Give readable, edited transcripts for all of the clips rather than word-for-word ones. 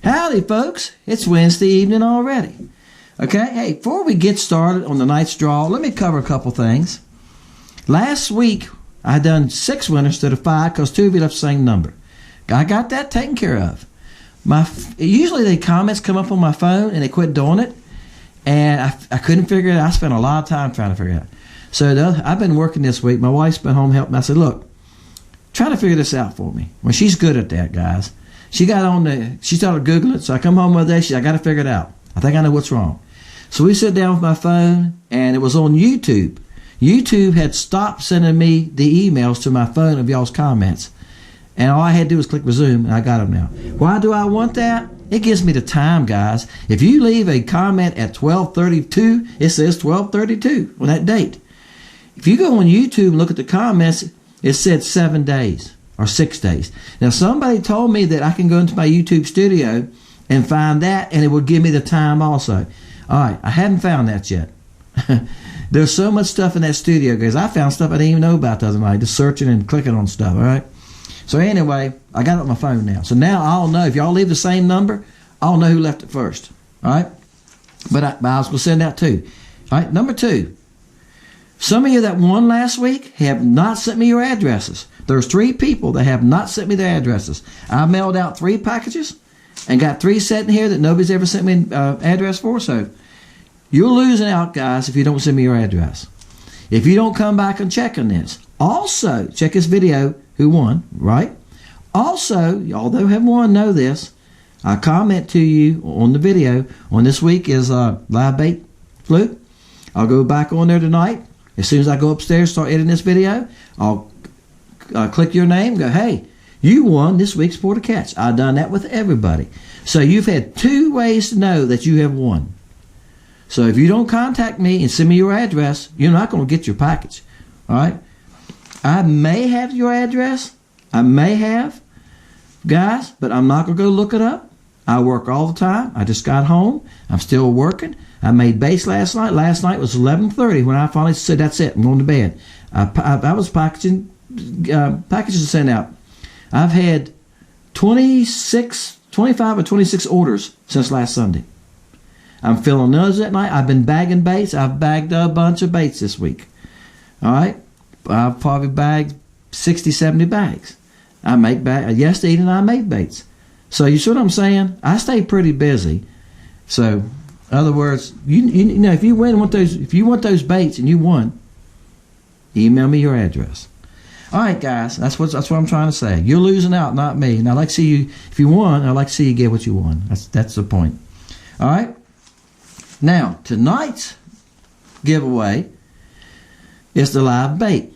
Howdy folks, it's Wednesday evening already. Okay, hey, before we get started on tonight's draw, let me cover a couple things. Last week, I done 6 winners instead of 5 because 2 of you left the same number. I got that taken care of. Usually the comments come up on my phone and they quit doing it, and I couldn't figure it out. I spent a lot of time trying to figure it out. So I've been working this week. My wife's been home helping. I said, look, try to figure this out for me. Well, she's good at that, guys. She started Googling it, so I come home one day, I got to figure it out. I think I know what's wrong. So we sit down with my phone, and it was on YouTube. YouTube had stopped sending me the emails to my phone of y'all's comments. And all I had to do was click resume, and I got them now. Why do I want that? It gives me the time, guys. If you leave a comment at 12:32, it says 12:32 on that date. If you go on YouTube and look at the comments, it said 7 days. Or 6 days. Now somebody told me that I can go into my YouTube studio and find that, and it would give me the time also. Alright, I haven't found that yet. There's so much stuff in that studio, guys. I found stuff I didn't even know about the other night, just searching and clicking on stuff, alright? So anyway, I got it on my phone now. So now I'll know, if y'all leave the same number, I'll know who left it first. Alright? But I was going to send out 2. Alright, number 2. Some of you that won last week have not sent me your addresses. There's 3 people that have not sent me their addresses. I mailed out 3 packages and got 3 sitting here that nobody's ever sent me an address for. So you're losing out, guys, if you don't send me your address. If you don't come back and check on this. Also, check this video, who won, right? Also, although have won, know this. I comment to you on the video on this week is live bait Fluke. I'll go back on there tonight. As soon as I go upstairs, start editing this video, I'll click your name, go, hey, you won this week's Sport of Catch. I've done that with everybody. So you've had 2 ways to know that you have won. So if you don't contact me and send me your address, you're not going to get your package. All right? I may have your address. I may have, guys, but I'm not going to go look it up. I work all the time. I just got home. I'm still working. I made base last night. Last night was 11:30 when I finally said, that's it, I'm going to bed. I was packaging packages to send out. I've had 25 or 26 orders since last Sunday. I'm filling those at night. I've been bagging baits. I've bagged a bunch of baits this week. All right? I've probably bagged 60, 70 bags. I make bags. Yesterday evening I made baits. So you see what I'm saying? I stay pretty busy. So, in other words, you know, if you want those baits and you won, email me your address. All right, guys, that's what I'm trying to say. You're losing out, not me. And I'd like to see you, if you won, I'd like to see you get what you won. That's the point. All right? Now, tonight's giveaway is the live bait.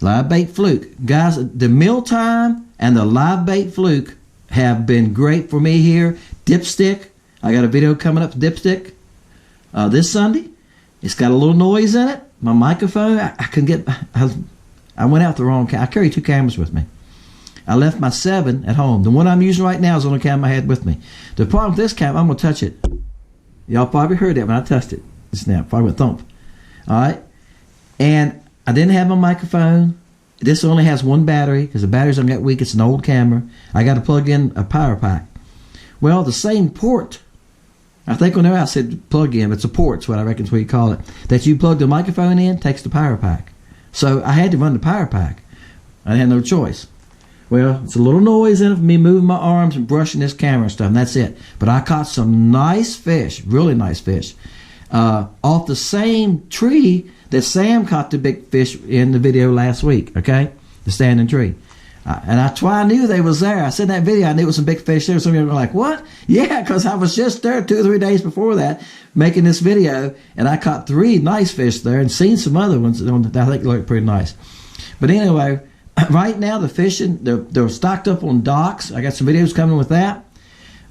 Live bait Fluke. Guys, the mealtime and the live bait Fluke have been great for me here. Dipstick. I got a video coming up, Dipstick, this Sunday. It's got a little noise in it. My microphone, I went out the wrong camera. I carry 2 cameras with me. I left my 7 at home. The one I'm using right now is the only camera I had with me. The problem with this camera, I'm going to touch it. Y'all probably heard that when I touched it. Just now, probably went thump. Alright? And I didn't have my microphone. This only has 1 battery because the batteries on that weak. It's an old camera. I got to plug in a power pack. Well, the same port, I think when I said plug in, it's a port's what I reckon is what you call it, that you plug the microphone in, takes the power pack. So I had to run the power pack. I had no choice. Well, it's a little noise in it for me moving my arms and brushing this camera and stuff, and that's it. But I caught some nice fish, really nice fish, off the same tree that Sam caught the big fish in the video last week, okay? The standing tree. And I knew they was there. I said in that video, I knew it was some big fish there. Some of you were like, what? Yeah, because I was just there 2 or 3 days before that making this video, and I caught 3 nice fish there and seen some other ones that I think look pretty nice. But anyway, right now the fishing, they're stocked up on docks. I got some videos coming with that.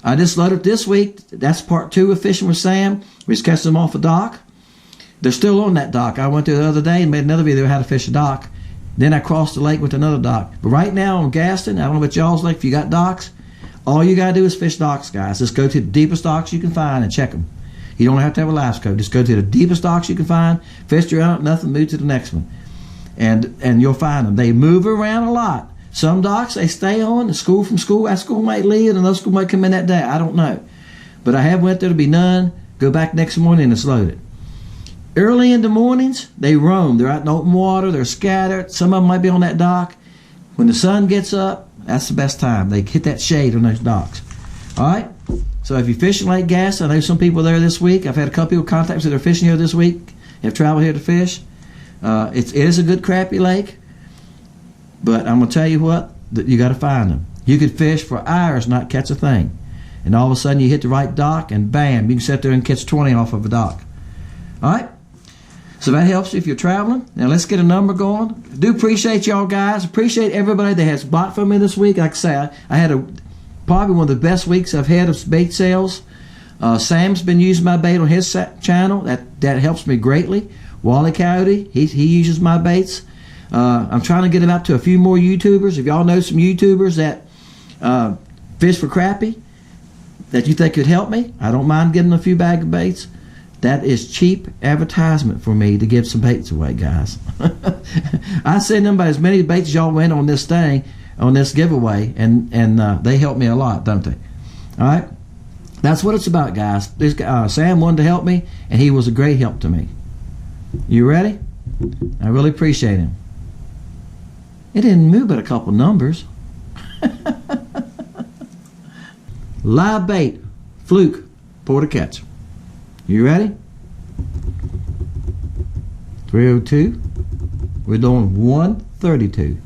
I just loaded this week. That's part 2 of Fishing with Sam. We just catch them off a dock. They're still on that dock. I went there the other day and made another video how to fish a dock. Then I crossed the lake with another dock. But right now on Gaston, I don't know about y'all's lake, if you got docks, all you got to do is fish docks, guys. Just go to the deepest docks you can find and check them. You don't have to have a live scope. Just go to the deepest docks you can find, fish around, nothing, move to the next one. And you'll find them. They move around a lot. Some docks, they stay on. The school from school, that school might leave, and another school might come in that day. I don't know. But I have went there to be none. Go back next morning and it's loaded. Early in the mornings, they roam. They're out in open water. They're scattered. Some of them might be on that dock. When the sun gets up, that's the best time. They hit that shade on those docks. All right? So if you're fishing Lake Gaston, I know some people there this week. I've had a couple people contact me that are fishing here this week. Have traveled here to fish. It is a good crappie lake. But I'm going to tell you what, you got to find them. You could fish for hours, not catch a thing. And all of a sudden you hit the right dock and bam, you can sit there and catch 20 off of a dock. All right? So that helps you if you're traveling. Now let's get a number going. I do appreciate y'all guys. Appreciate everybody that has bought from me this week. Like I say, I had probably one of the best weeks I've had of bait sales. Sam's been using my bait on his channel. That helps me greatly. Wally Coyote, he uses my baits. I'm trying to get him out to a few more YouTubers. If y'all know some YouTubers that fish for crappie that you think could help me, I don't mind getting a few bag of baits. That is cheap advertisement for me to give some baits away, guys. I send them by as many baits as y'all win on this thing, on this giveaway, and they help me a lot, don't they? All right? That's what it's about, guys. Sam wanted to help me, and he was a great help to me. You ready? I really appreciate him. It didn't move but a couple numbers. Live bait, Fluke, pour to catch. You ready? 302. We're doing 132.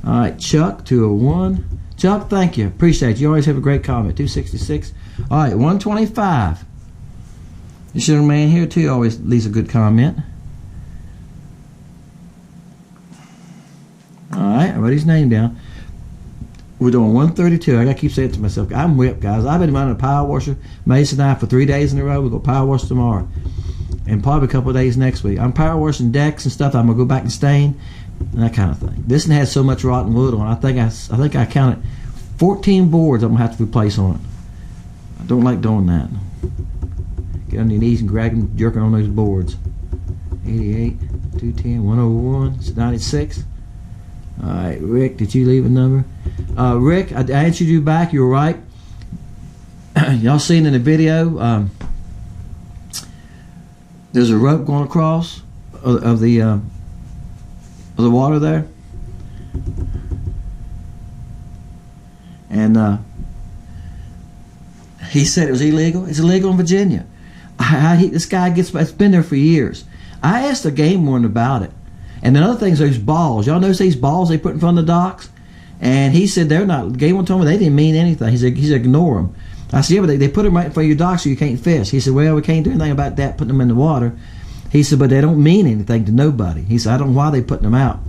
All right, Chuck, 201. Chuck, thank you. Appreciate you. You always have a great comment. 266. All right, 125. This young man here, too, always leaves a good comment. All right, I wrote his name down. We're doing 132. I got to keep saying it to myself. I'm whipped, guys. I've been running a power washer, Mason and I, for 3 days in a row. We'll go power wash tomorrow. And probably a couple of days next week. I'm power washing decks and stuff. I'm going to go back and stain and that kind of thing. This one has so much rotten wood on it. I think I counted 14 boards I'm going to have to replace on it. I don't like doing that. Get on your knees and jerking on those boards. 88, 210, 101, 96. All right, Rick, did you leave a number? Rick, I answered you back. You were right. Y'all seen in the video, there's a rope going across of the water there, and he said it was illegal. It's illegal in Virginia. This guy it's been there for years. I asked the game warden about it. And another thing is those balls. Y'all notice these balls they put in front of the docks? And he said they're not. Game one told me they didn't mean anything. He said ignore them. I said, yeah, but they put them right in front of your dock so you can't fish. He said, well, we can't do anything about that, putting them in the water. He said, but they don't mean anything to nobody. He said, I don't know why they putting them out.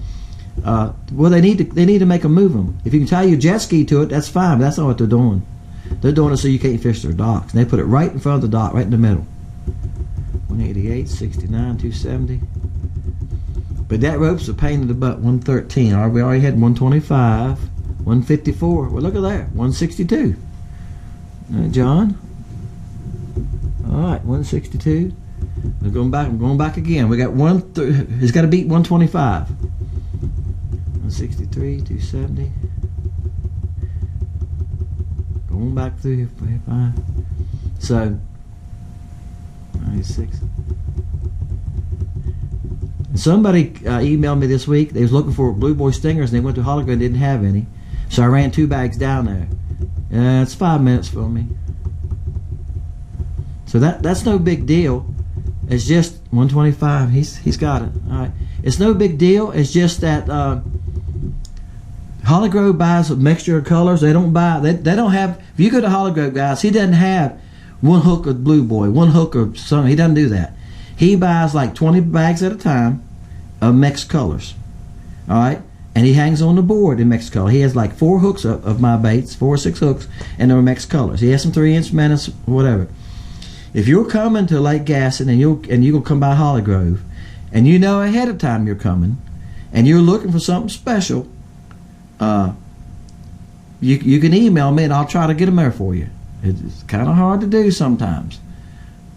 Well, they need to make them move them. If you can tie your jet ski to it, that's fine, but that's not what they're doing. They're doing it so you can't fish their docks. And they put it right in front of the dock, right in the middle. 188, 69, 270. But that rope's a pain in the butt. 113. We already had 125, 154. Well, look at that. 162. John. All right, 162. I'm going back again. We got it's got to beat 125. 163, 270. Going back through here. 5. So 96. Somebody emailed me this week. They was looking for blue boy stingers and they went to Hologram and didn't have any. So I ran 2 bags down there. It's 5 minutes for me. So that's no big deal. It's just 125. He's got it. All right. It's no big deal. It's just that Hologrove buys a mixture of colors. They don't buy. They don't have. If you go to Hologrove, guys, he doesn't have one hook of blue boy, one hook of something. He doesn't do that. He buys like 20 bags at a time of mixed colors. All right? And he hangs on the board in mixed color. He has like 4 hooks of my baits, 4 or 6 hooks, and they're mixed colors. He has some 3-inch minnows, whatever. If you're coming to Lake Gaston and you're gonna come by Hollygrove, and you know ahead of time you're coming, and you're looking for something special, you can email me and I'll try to get them there for you. It's kind of hard to do sometimes.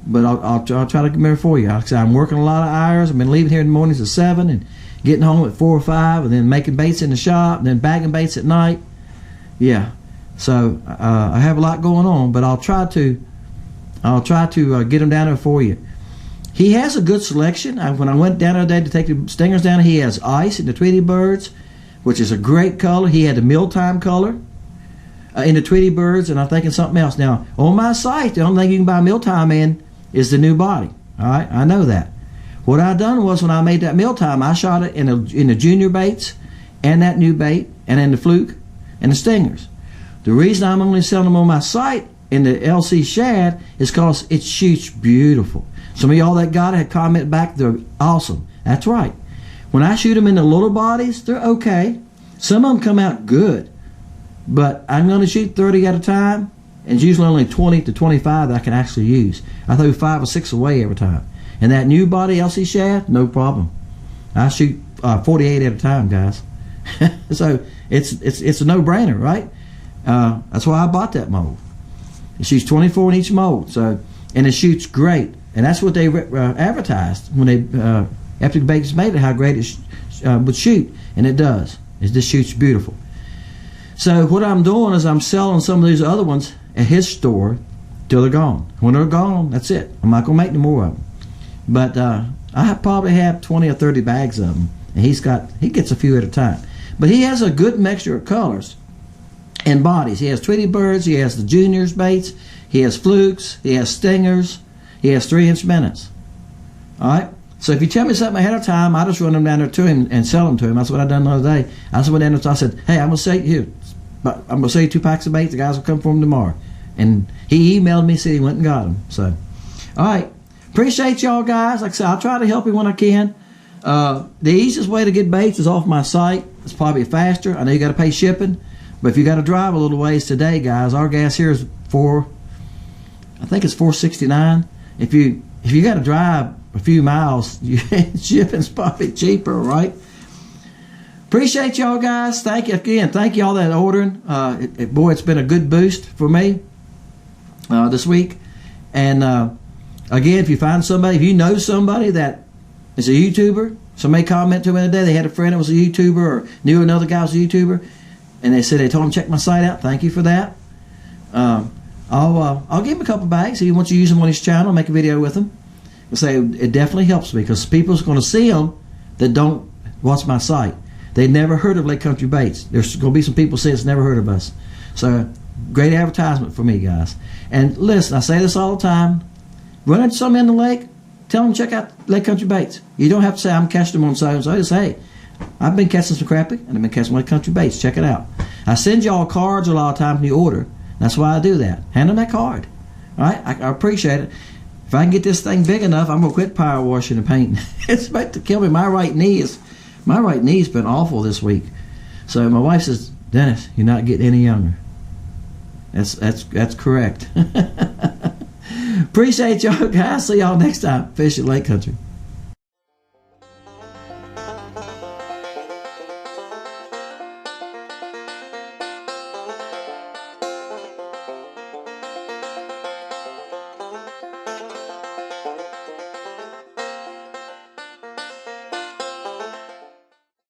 but I'll try to come here for you. Like I said, I'm working a lot of hours. I've been leaving here in the mornings at 7 and getting home at 4 or 5, and then making baits in the shop, and then bagging baits at night. Yeah, so I have a lot going on, but I'll try to get them down there for you. He has a good selection. When I went down there today to take the stingers down, he has ice in the Tweety Birds, which is a great color. He had the mealtime color in the Tweety Birds, and I'm thinking something else. Now, on my site, the only thing you can buy mealtime in is the new body. All right, I know that. What I done was when I made that mealtime, I shot it in the junior baits and that new bait and in the Fluke and the stingers. The reason I'm only selling them on my site in the LC shad is because it shoots beautiful. Some of y'all that got it had commented back, they're awesome. That's right. When I shoot them in the little bodies, they're okay. Some of them come out good, but I'm going to shoot 30 at a time, and it's usually only 20 to 25 that I can actually use. I throw 5 or 6 away every time. And that new body LC shad, no problem. I shoot 48 at a time, guys. So it's a no-brainer, right? That's why I bought that mold. It shoots 24 in each mold, and it shoots great. And that's what they advertised when they after the baits made it, how great it would shoot, and it does. It just shoots beautiful. So what I'm doing is I'm selling some of these other ones at his store till they're gone. When they're gone, that's it. I'm not gonna make no more of them. But I probably have 20 or 30 bags of them, and he gets a few at a time. But he has a good mixture of colors and bodies. He has Tweety Birds, he has the juniors baits, he has Flukes, he has stingers, he has 3-inch minnows. All right. So if you tell me something ahead of time, I just run them down there to him and sell them to him. That's what I done the other day. I just went down there, I said, "Hey, I'm gonna sell you 2 packs of baits. The guys will come for them tomorrow." And he emailed me, said he went and got them. So, all right. Appreciate y'all guys. Like I said, I'll try to help you when I can. The easiest way to get baits is off my site. It's probably faster. I know you got to pay shipping, but if you got to drive a little ways today, guys, our gas here is I think it's $4.69. If you got to drive a few miles, shipping's probably cheaper, right? Appreciate y'all guys. Thank you again. Thank y'all that are ordering. Boy, it's been a good boost for me this week. And again, if you find somebody, if you know somebody that is a YouTuber, somebody commented to me the other day, they had a friend that was a YouTuber or knew another guy was a YouTuber, and they said they told him to check my site out. Thank you for that. I'll give him a couple bags if he wants to use them on his channel, make a video with them. I say it definitely helps me because people's going to see them that don't watch my site. They've never heard of Lake Country Baits. There's going to be some people say it's never heard of us. So great advertisement for me, guys. And listen, I say this all the time. Run into something in the lake, tell them to check out Lake Country Baits. You don't have to say I'm catching them on so and so. Just say, hey, I've been catching some crappie and I've been catching Lake Country Baits. Check it out. I send y'all cards a lot of times when you order. That's why I do that. Hand them that card. All right? I appreciate it. If I can get this thing big enough, I'm going to quit power washing and painting. It's about to kill me. My right knee's been awful this week. So my wife says, "Dennis, you're not getting any younger." That's correct. Appreciate y'all guys. See y'all next time. Fish at Lake Country.